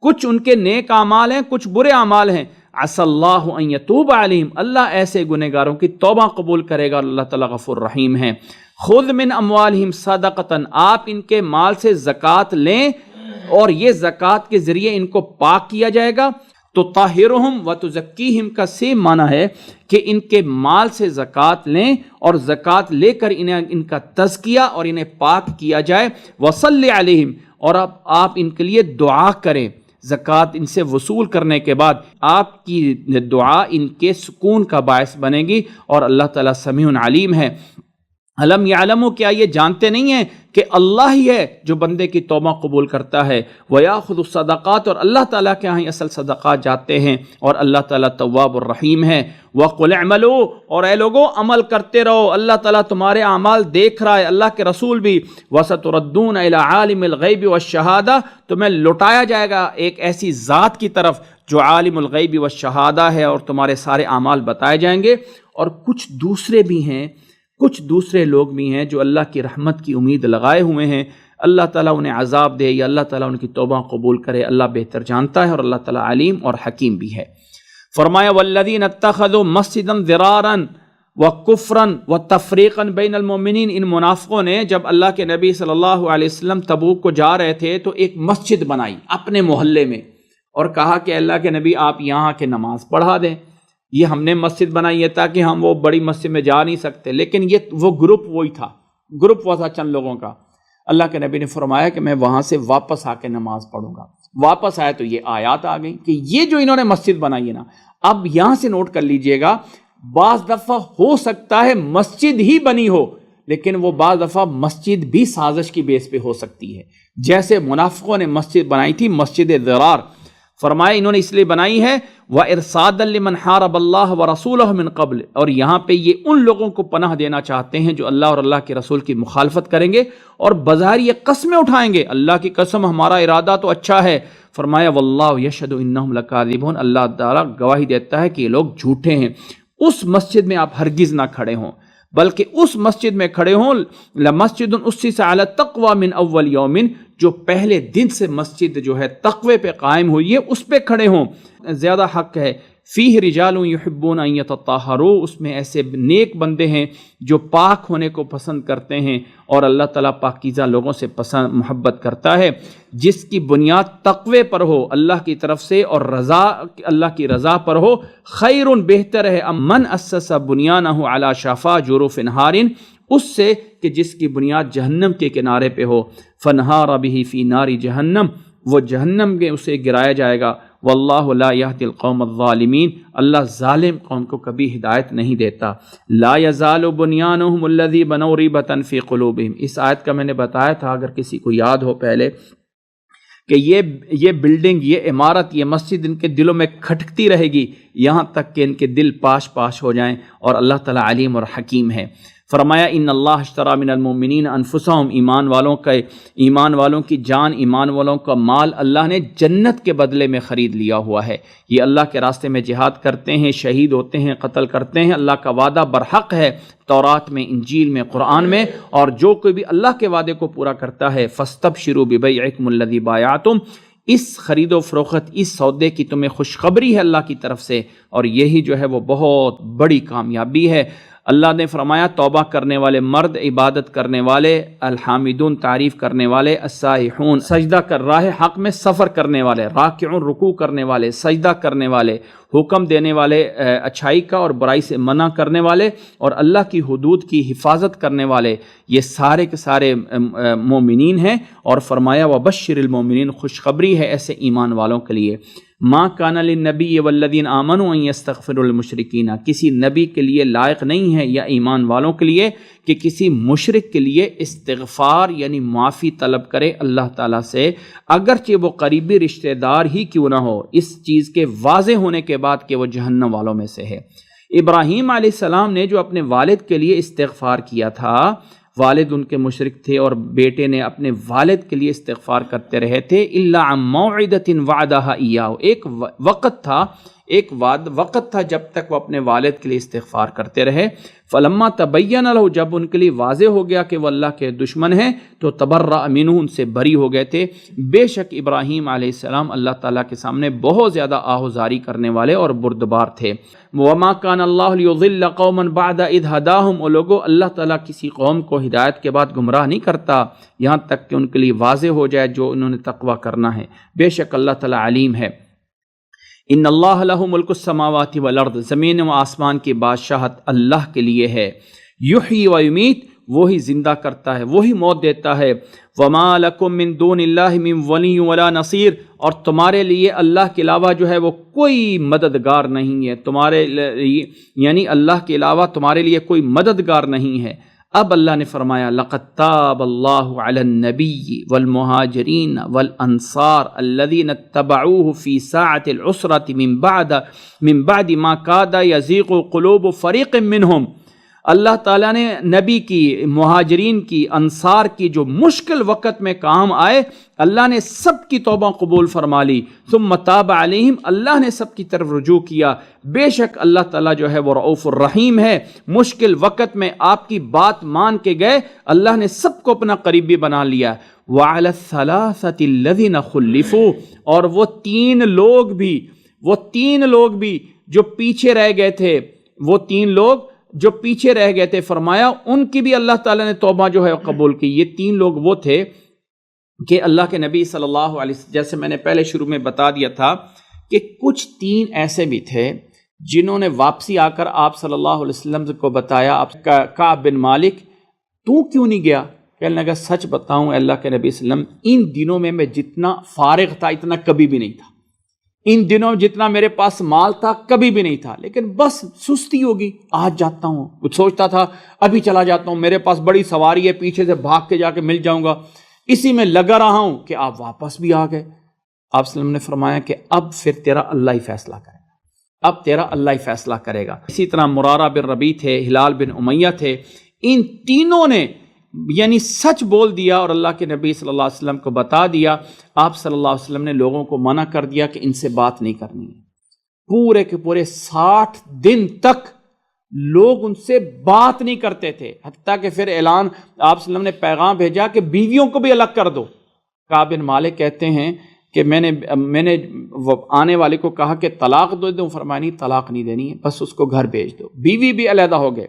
کچھ ان کے نیک اعمال ہیں، کچھ برے اعمال ہیں، عسى اللہ ان یتوب علیہم، اللہ ایسے گنہگاروں کی توبہ قبول کرے گا، اللہ تعالیٰ غفور رحیم ہے۔ خذ من اموالہم صدقۃ، آپ ان کے مال سے زکوٰۃ لیں، اور یہ زکوٰۃ کے ذریعے ان کو پاک کیا جائے گا۔ تو طاہرہم و تزکیہم کا سیم معنی ہے کہ ان کے مال سے زکوٰۃ لیں اور زکوٰۃ لے کر ان کا تزکیہ اور انہیں پاک کیا جائے۔ وصلی علیہم، اور آپ ان کے لیے دعا کریں، زکوٰۃ ان سے وصول کرنے کے بعد آپ کی دعا ان کے سکون کا باعث بنے گی، اور اللہ تعالیٰ سمیع علیم ہے۔ علم یعلموا، کیا یہ جانتے نہیں ہیں کہ اللہ ہی ہے جو بندے کی توبہ قبول کرتا ہے، ویاخذ الصدقات، اور اللہ تعالیٰ کے ہاں اصل صدقات جاتے ہیں، اور اللہ تعالیٰ تواب الرحیم ہے۔ وقل اعملوا، اور اے لوگو عمل کرتے رہو، اللہ تعالیٰ تمہارے اعمال دیکھ رہا ہے، اللہ کے رسول بھی۔ وستردون الی عالم الغیب والشہادہ، تمہیں لٹایا جائے گا ایک ایسی ذات کی طرف جو عالم الغیب والشہادہ ہے، اور تمہارے سارے اعمال بتائے جائیں گے۔ اور کچھ دوسرے بھی ہیں، کچھ دوسرے لوگ بھی ہیں جو اللہ کی رحمت کی امید لگائے ہوئے ہیں، اللہ تعالیٰ انہیں عذاب دے یا اللہ تعالیٰ ان کی توبہ قبول کرے، اللہ بہتر جانتا ہے، اور اللہ تعالیٰ علیم اور حکیم بھی ہے۔ فرمایا والذین اتخذوا مسجدا ضرارا وکفرا وتفریقا بین المؤمنین، ان منافقوں نے جب اللہ کے نبی صلی اللہ علیہ وسلم تبوک کو جا رہے تھے تو ایک مسجد بنائی اپنے محلے میں، اور کہا کہ اللہ کے نبی آپ یہاں کے نماز پڑھا دیں۔ یہ ہم نے مسجد بنائی ہے تاکہ ہم وہ بڑی مسجد میں جا نہیں سکتے، لیکن یہ وہ گروپ وہی تھا، گروپ وہ تھا چند لوگوں کا۔ اللہ کے نبی نے فرمایا کہ میں وہاں سے واپس آ کے نماز پڑھوں گا۔ واپس آئے تو یہ آیات آ گئی کہ یہ جو انہوں نے مسجد بنائی ہے نا، اب یہاں سے نوٹ کر لیجئے گا، بعض دفعہ ہو سکتا ہے مسجد ہی بنی ہو، لیکن وہ بعض دفعہ مسجد بھی سازش کی بیس پہ ہو سکتی ہے، جیسے منافقوں نے مسجد بنائی تھی مسجد ضرار۔ فرمایا انہوں نے اس لیے بنائی ہے وَإِرْصَادًا لِمَنْ حَارَبَ اللَّهَ وَرَسُولَهُ مِنْ قَبْلِ، اور یہاں پہ یہ ان لوگوں کو پناہ دینا چاہتے ہیں جو اللہ اور اللہ کے رسول کی مخالفت کریں گے اور بظاہر یہ قسمیں اٹھائیں گے، اللہ کی قسم ہمارا ارادہ تو اچھا ہے۔ فرمایا وَاللَّهُ يَشْهَدُ إِنَّهُمْ لَكَاذِبُونَ، اللہ تعالیٰ گواہی دیتا ہے کہ یہ لوگ جھوٹے ہیں۔ اس مسجد میں آپ ہرگز نہ کھڑے ہوں، بلکہ اس مسجد میں کھڑے ہوں لَمَسْجِدٌ أُسِّسَ عَلَى التَّقْوَى مِنْ أَوَّلِ يَوْمٍ، جو پہلے دن سے مسجد جو ہے تقوی پہ قائم ہوئی ہے اس پہ کھڑے ہوں۔ زیادہ حق ہے فیہ رجال یحبون ان یتطہروا، اس میں ایسے نیک بندے ہیں جو پاک ہونے کو پسند کرتے ہیں، اور اللہ تعالیٰ پاکیزہ لوگوں سے پسند محبت کرتا ہے، جس کی بنیاد تقوی پر ہو اللہ کی طرف سے اور رضا اللہ کی رضا پر ہو۔ خیر، بہتر ہے، من اسس بنیانہ علی شفا جرف نہار، اس سے کہ جس کی بنیاد جہنم کے کنارے پہ ہو، فنہار بہ فی نار جہنم، وہ جہنم کے اسے گرایا جائے گا۔ واللہ لا یہدی القوم الظالمین، اللہ ظالم قوم کو کبھی ہدایت نہیں دیتا۔ لا یزال بنیانہم الذی بنوا ریبۃ فی قلوبہم، اس آیت کا میں نے بتایا تھا، اگر کسی کو یاد ہو پہلے، کہ یہ بلڈنگ، یہ عمارت، یہ مسجد ان کے دلوں میں کھٹکتی رہے گی یہاں تک کہ ان کے دل پاش پاش ہو جائیں، اور اللہ تعالیٰ علیم اور حکیم ہے۔ فرمایا ان اللہ اشترى من المؤمنین انفسهم، ایمان والوں کی جان، ایمان والوں کا مال اللہ نے جنت کے بدلے میں خرید لیا ہوا ہے۔ یہ اللہ کے راستے میں جہاد کرتے ہیں، شہید ہوتے ہیں، قتل کرتے ہیں، اللہ کا وعدہ برحق ہے تورات میں، انجیل میں، قرآن میں، اور جو کوئی بھی اللہ کے وعدے کو پورا کرتا ہے فاستبشروا ببیعکم الذی بایعتم، اس خرید و فروخت، اس سودے کی تمہیں خوشخبری ہے اللہ کی طرف سے، اور یہی جو ہے وہ بہت بڑی کامیابی ہے۔ اللہ نے فرمایا توبہ کرنے والے مرد، عبادت کرنے والے، الحامدون تعریف کرنے والے، السائحون سجدہ کر راہ حق میں سفر کرنے والے، راکعون رکوع کرنے والے، سجدہ کرنے والے، حکم دینے والے اچھائی کا اور برائی سے منع کرنے والے، اور اللہ کی حدود کی حفاظت کرنے والے، یہ سارے کے سارے مومنین ہیں۔ اور فرمایا وبشر المومنین، خوشخبری ہے ایسے ایمان والوں کے لیے۔ ما کان للنبی والذین آمنوا ان یستغفروا للمشرکین، کسی نبی کے لیے لائق نہیں ہے یا ایمان والوں کے لیے کہ کسی مشرک کے لیے استغفار یعنی معافی طلب کرے اللہ تعالیٰ سے، اگرچہ وہ قریبی رشتہ دار ہی کیوں نہ ہو، اس چیز کے واضح ہونے کے بعد کہ وہ جہنم والوں میں سے ہے۔ ابراہیم علیہ السلام نے جو اپنے والد کے لیے استغفار کیا تھا، والد ان کے مشرک تھے اور بیٹے نے اپنے والد کے لیے استغفار کرتے رہے تھے، الا عن موعدۃ وعدها ایاہ، ایک وقت تھا جب تک وہ اپنے والد کے لیے استغفار کرتے رہے۔ فلما تبین له، جب ان کے لیے واضح ہو گیا کہ وہ اللہ کے دشمن ہیں تو تبرأ منہ، ان سے بری ہو گئے تھے۔ بے شک ابراہیم علیہ السلام اللہ تعالیٰ کے سامنے بہت زیادہ آہوزاری کرنے والے اور بردبار تھے۔ وما کان اللہ لیضل قوما بعد اذ ہداہم، اور لوگوں اللہ تعالیٰ کسی قوم کو ہدایت کے بعد گمراہ نہیں کرتا یہاں تک کہ ان کے لیے واضح ہو جائے جو انہوں نے تقوی کرنا ہے۔ بے شک اللہ تعالیٰ علیم ہے۔ ان اللہ لہ ملک السماوات والارض، زمین و آسمان کی بادشاہت اللہ کے لیے ہے۔ یحیی و یمیت، وہی زندہ کرتا ہے، وہی موت دیتا ہے۔ وما لکم من دون اللہ من ولی ولا نصیر، اور تمہارے لیے اللہ کے علاوہ جو ہے وہ کوئی مددگار نہیں ہے، تمہارے لیے یعنی اللہ کے علاوہ تمہارے لیے کوئی مددگار نہیں ہے۔ اب اللہ نے فرمایا لقد تاب اللہ علی النبی والمہاجرین والانصار الذین اتبعوہ فی ساعة العسرة من بعد ما کاد یزیغ قلوب فریق منہم، اللہ تعالیٰ نے نبی کی، مہاجرین کی، انصار کی جو مشکل وقت میں کام آئے، اللہ نے سب کی توبہ قبول فرما لی۔ ثم تاب علیہم، اللہ نے سب کی طرف رجوع کیا۔ بے شک اللہ تعالیٰ جو ہے وہ رؤوف الرحیم ہے۔ مشکل وقت میں آپ کی بات مان کے گئے، اللہ نے سب کو اپنا قریبی بنا لیا۔ وعلی الثلاثة الذین خلفوا، اور وہ تین لوگ بھی جو پیچھے رہ گئے تھے، فرمایا ان کی بھی اللہ تعالیٰ نے توبہ جو ہے قبول کی۔ یہ تین لوگ وہ تھے کہ اللہ کے نبی صلی اللہ علیہ وسلم، جیسے میں نے پہلے شروع میں بتا دیا تھا کہ کچھ تین ایسے بھی تھے جنہوں نے واپسی آ کر آپ صلی اللہ علیہ وسلم کو بتایا۔ آپ کعب بن مالک، تو کیوں نہیں گیا؟ کہنے لگا سچ بتاؤں اللہ کے نبی صلی اللہ علیہ وسلم، ان دنوں میں جتنا فارغ تھا اتنا کبھی بھی نہیں تھا، ان دنوں جتنا میرے پاس مال تھا کبھی بھی نہیں تھا، لیکن بس سستی ہوگی، آج جاتا ہوں، کچھ سوچتا تھا ابھی چلا جاتا ہوں، میرے پاس بڑی سواری ہے، پیچھے سے بھاگ کے جا کے مل جاؤں گا، اسی میں لگا رہا ہوں کہ آپ واپس بھی آ گئے۔ آپ صلی اللہ علیہ وسلم نے فرمایا کہ اب پھر تیرا اللہ ہی فیصلہ کرے گا، اسی طرح مرارہ بن ربیع تھے، ہلال بن امیہ تھے، ان تینوں نے یعنی سچ بول دیا اور اللہ کے نبی صلی اللہ علیہ وسلم کو بتا دیا۔ آپ صلی اللہ علیہ وسلم نے لوگوں کو منع کر دیا کہ ان سے بات نہیں کرنی ہے۔ پورے کے پورے 60 دن تک لوگ ان سے بات نہیں کرتے تھے، حتیٰ کہ پھر اعلان آپ صلی اللہ علیہ وسلم نے پیغام بھیجا کہ بیویوں کو بھی الگ کر دو۔ کعب بن مالک کہتے ہیں کہ میں نے آنے والے کو کہا کہ طلاق دے دوں، فرمایا نہیں طلاق نہیں دینی ہے، بس اس کو گھر بھیج دو۔ بیوی بھی علیحدہ ہو گئے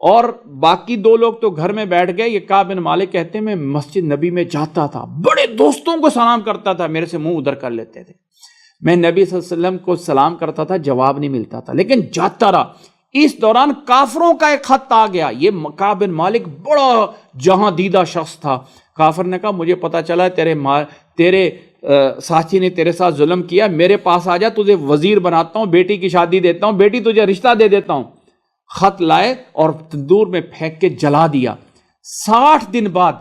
اور باقی 2 لوگ تو گھر میں بیٹھ گئے۔ یہ کعب بن مالک کہتے ہیں میں مسجد نبی میں جاتا تھا، بڑے دوستوں کو سلام کرتا تھا، میرے سے منہ ادھر کر لیتے تھے، میں نبی صلی اللہ علیہ وسلم کو سلام کرتا تھا، جواب نہیں ملتا تھا، لیکن جاتا رہا۔ اس دوران کافروں کا ایک خط آ گیا۔ یہ کعب بن مالک بڑا جہاں دیدہ شخص تھا۔ کافر نے کہا مجھے پتا چلا تیرے ساتھی نے تیرے ساتھ ظلم کیا، میرے پاس آ جا، تجھے وزیر بناتا ہوں، بیٹی کی شادی دیتا ہوں، بیٹی تجھے رشتہ دے دیتا ہوں۔ خط لائے اور تندور میں پھینک کے جلا دیا۔ 60 دن بعد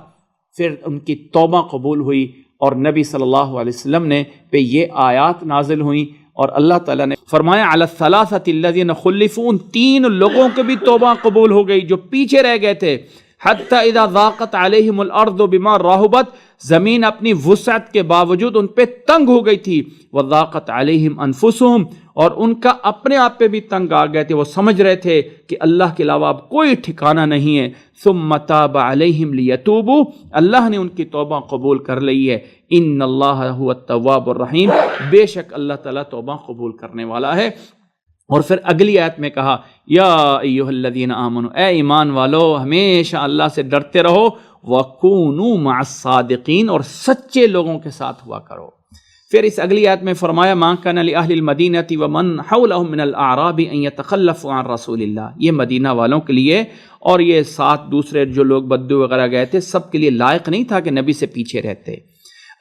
پھر ان کی توبہ قبول ہوئی اور نبی صلی اللہ علیہ وسلم نے پہ یہ آیات نازل ہوئیں، اور اللہ تعالیٰ نے فرمایا علی الثلاثۃ الذین خلفوا، ان 3 لوگوں کی بھی توبہ قبول ہو گئی جو پیچھے رہ گئے تھے، حتی اذا ضاقت علیہم الارض بما رحبت، زمین اپنی وسعت کے باوجود ان پہ تنگ ہو گئی تھی، وضاقت علیہم انفسہم، اور ان کا اپنے آپ پہ بھی تنگ آ گئے تھے، وہ سمجھ رہے تھے کہ اللہ کے علاوہ اب کوئی ٹھکانہ نہیں ہے، ثم تاب علیہم لیتوبوا، اللہ نے ان کی توبہ قبول کر لی ہے، ان اللہ هو التواب الرحیم، بے شک اللہ تعالیٰ توبہ قبول کرنے والا ہے۔ اور پھر اگلی آیت میں کہا یا ایھا الذین آمنوا، اے ایمان والو ہمیشہ اللہ سے ڈرتے رہو، وکونوا مع الصادقین، اور سچے لوگوں کے ساتھ ہوا کرو۔ پھر اس اگلی آیت میں فرمایا ما کان لأہل المدینہ ومن حولهم من الاعراب ان یتخلفوا عن رسول اللہ، یہ مدینہ والوں کے لیے اور یہ ساتھ دوسرے جو لوگ بدو وغیرہ گئے تھے سب کے لیے لائق نہیں تھا کہ نبی سے پیچھے رہتے۔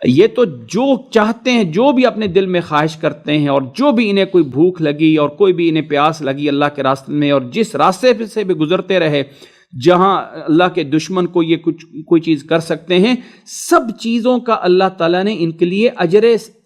یہ تو جو چاہتے ہیں، جو بھی اپنے دل میں خواہش کرتے ہیں، اور جو بھی انہیں کوئی بھوک لگی اور کوئی بھی انہیں پیاس لگی اللہ کے راستے میں، اور جس راستے سے بھی گزرتے رہے جہاں اللہ کے دشمن کو یہ کوئی چیز کر سکتے ہیں، سب چیزوں کا اللہ تعالیٰ نے ان کے لیے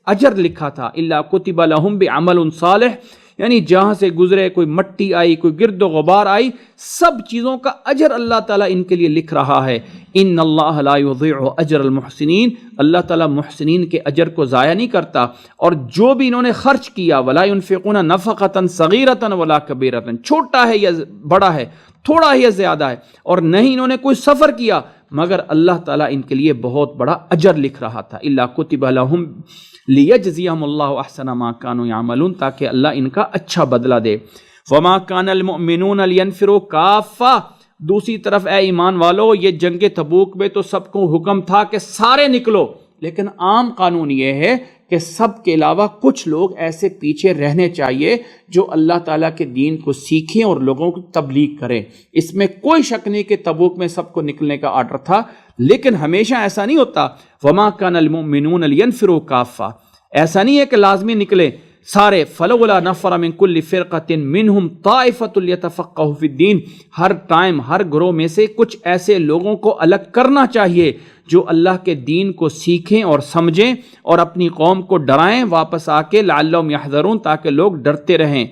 اجر لکھا تھا، الا کتب لہم بعمل صالح، یعنی جہاں سے گزرے، کوئی مٹی آئی، کوئی گرد و غبار آئی، سب چیزوں کا اجر اللہ تعالیٰ ان کے لیے لکھ رہا ہے۔ ان اللہ لا یضیع اجر المحسنین، اللہ تعالیٰ محسنین کے اجر کو ضائع نہیں کرتا۔ اور جو بھی انہوں نے خرچ کیا، ولا ينفقون نفقۃ صغیرۃ ولا کبیرۃ، چھوٹا ہے یا بڑا ہے، تھوڑا ہے یا زیادہ ہے، اور نہیں انہوں نے کوئی سفر کیا مگر اللہ تعالیٰ ان کے لیے بہت بڑا اجر لکھ رہا تھا۔ الا کتب لہم لیجزیہم اللہ احسن ما کانوا یعملون، تاکہ اللہ ان کا اچھا بدلہ دے۔ وما کان المؤمنون لینفروا کافہ، دوسری طرف اے ایمان والو یہ جنگ تبوک میں تو سب کو حکم تھا کہ سارے نکلو، لیکن عام قانون یہ ہے کہ سب کے علاوہ کچھ لوگ ایسے پیچھے رہنے چاہیے جو اللہ تعالیٰ کے دین کو سیکھیں اور لوگوں کو تبلیغ کریں۔ اس میں کوئی شک نہیں کہ تبوک میں سب کو نکلنے کا آرڈر تھا، لیکن ہمیشہ ایسا نہیں ہوتا۔ وما کان المؤمنون لینفروا کافہ، ایسا نہیں ہے کہ لازمی نکلے سارے۔ فلولا نفر من کل فرقۃ منہم طائفۃ لیتفقہوا فی الدین، ہر ٹائم ہر گروہ میں سے کچھ ایسے لوگوں کو الگ کرنا چاہیے جو اللہ کے دین کو سیکھیں اور سمجھیں اور اپنی قوم کو ڈرائیں واپس آ کے، لعلہم یحذرون، تاکہ لوگ ڈرتے رہیں۔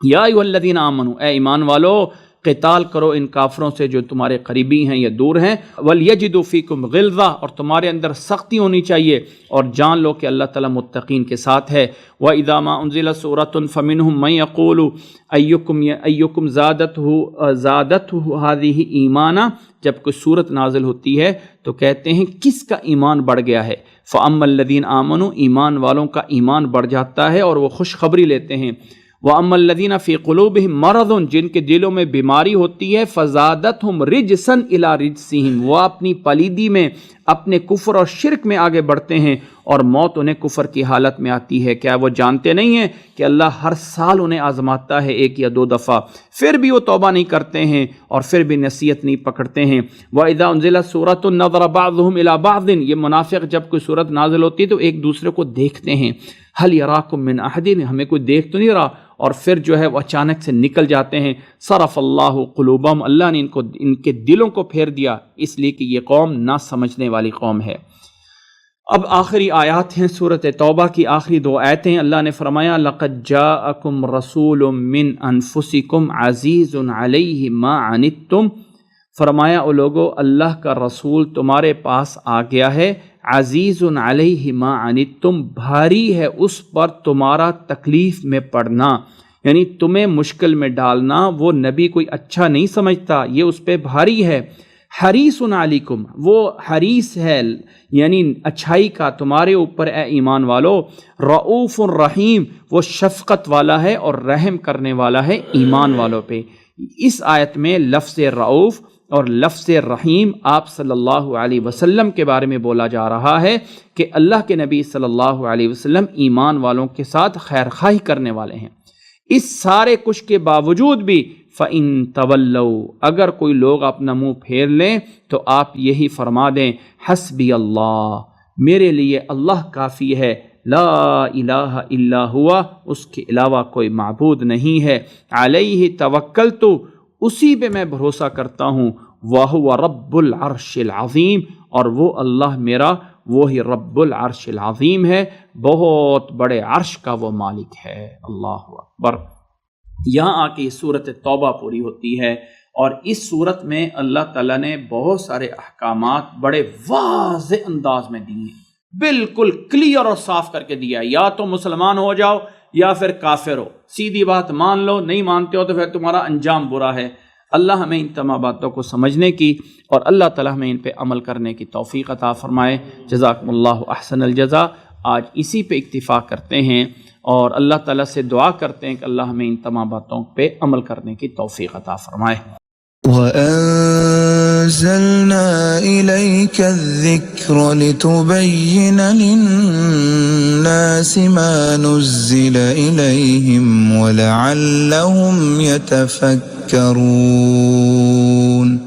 یا ایھا الذین آمنوا، اے ایمان والو قتال کرو ان کافروں سے جو تمہارے قریبی ہیں یا دور ہیں، وَلْيَجِدُوا فِيكُمْ غِلظَةً، اور تمہارے اندر سختی ہونی چاہیے، اور جان لو کہ اللہ تعالیٰ متقین کے ساتھ ہے۔ وَإِذَا مَا أُنزِلَتْ سُورَةٌ فَمِنْهُمْ مَن يَقُولُ أَيُّكُمْ زَادَتْهُ هَذِهِ ایمانا، جب کوئی صورت نازل ہوتی ہے تو کہتے ہیں کس کا ایمان بڑھ گیا ہے۔ فَأَمَّا الَّذِينَ آمَنُوا، ایمان والوں کا ایمان بڑھ جاتا ہے اور وہ خوشخبری لیتے ہیں۔ وَأَمَّا الَّذِينَ فِي قُلُوبِهِم مَرَضٌ، جن کے دلوں میں بیماری ہوتی ہے، فَزَادَتْهُمْ رِجْسًا إِلَىٰ رِجْسِهِمْ، وہ اپنی پلیدی میں، اپنے کفر اور شرک میں آگے بڑھتے ہیں، اور موت انہیں کفر کی حالت میں آتی ہے۔ کیا وہ جانتے نہیں ہیں کہ اللہ ہر سال انہیں آزماتا ہے 1 یا 2 دفعہ، پھر بھی وہ توبہ نہیں کرتے ہیں اور پھر بھی نصیحت نہیں پکڑتے ہیں۔ وَإِذَا أُنزِلَتْ سُورَةٌ نَظَرَ بَعْضُهُمْ إِلَىٰ بَعْضٍ، یہ منافق جب کوئی صورت نازل ہوتی ہے تو ایک دوسرے کو دیکھتے ہیں، هَلْ يَرَاكُم مِّنْ أَحَدٍ، ہمیں کوئی دیکھ تو نہیں رہا، اور پھر جو ہے وہ اچانک سے نکل جاتے ہیں۔ صرف اللہ قلوبہم، اللہ نے ان کے دلوں کو پھیر دیا، اس لیے کہ یہ قوم نہ سمجھنے والی قوم ہے۔ اب آخری آیات ہیں سورۃ توبہ کی، آخری 2 آیتیں۔ اللہ نے فرمایا لَقَدْ جَاءَكُمْ رَسُولٌ مِّنْ أَنفُسِكُمْ عَزِيزٌ عَلَيْهِ مَا عَنِتُّمْ، فرمایا او لوگو اللہ کا رسول تمہارے پاس آ گیا ہے، عزیز علیہ ما عنتم، بھاری ہے اس پر تمہارا تکلیف میں پڑنا، یعنی تمہیں مشکل میں ڈالنا وہ نبی کوئی اچھا نہیں سمجھتا، یہ اس پہ بھاری ہے۔ حریص علیکم، وہ حریص ہے یعنی اچھائی کا تمہارے اوپر اے ایمان والو۔ رؤوف الرحیم، وہ شفقت والا ہے اور رحم کرنے والا ہے ایمان والوں پہ۔ اس آیت میں لفظ رؤوف اور لفظ رحیم آپ صلی اللہ علیہ وسلم کے بارے میں بولا جا رہا ہے کہ اللہ کے نبی صلی اللہ علیہ وسلم ایمان والوں کے ساتھ خیر خواہی کرنے والے ہیں۔ اس سارے کچھ کے باوجود بھی فَإِن تَوَلَّوْا، اگر کوئی لوگ اپنا منہ پھیر لیں تو آپ یہی فرما دیں حسبی اللہ، میرے لیے اللہ کافی ہے، لا الہ الا ہوا، اس کے علاوہ کوئی معبود نہیں ہے، علیہ توکلت، اسی پہ میں بھروسہ کرتا ہوں، وَهُوَ رَبُّ الْعَرْشِ الْعَظِيمِ، اور وہ اللہ میرا وہی رب العرش العظیم ہے، بہت بڑے عرش کا وہ مالک ہے۔ اللہ اکبر۔ یہاں آ کے یہ صورت توبہ پوری ہوتی ہے، اور اس صورت میں اللہ تعالیٰ نے بہت سارے احکامات بڑے واضح انداز میں دیے ہیں، بالکل کلیئر اور صاف کر کے دیا ہے۔ یا تو مسلمان ہو جاؤ یا پھر کافر ہو، سیدھی بات مان لو، نہیں مانتے ہو تو پھر تمہارا انجام برا ہے۔ اللہ ہمیں ان تمام باتوں کو سمجھنے کی اور اللہ تعالیٰ ہمیں ان پہ عمل کرنے کی توفیق عطا فرمائے۔ جزاکم اللہ احسن الجزا۔ آج اسی پہ اکتفا کرتے ہیں اور اللہ تعالیٰ سے دعا کرتے ہیں کہ اللہ ہمیں ان تمام باتوں پہ عمل کرنے کی توفیق عطا فرمائے۔ وَأَنزَلْنَا إِلَيْكَ الذِّكْرَ لِتُبَيِّنَ لِلنَّاسِ مَا نُزِّلَ إِلَيْهِمْ وَلَعَلَّهُمْ يَتَفَكَّرُونَ۔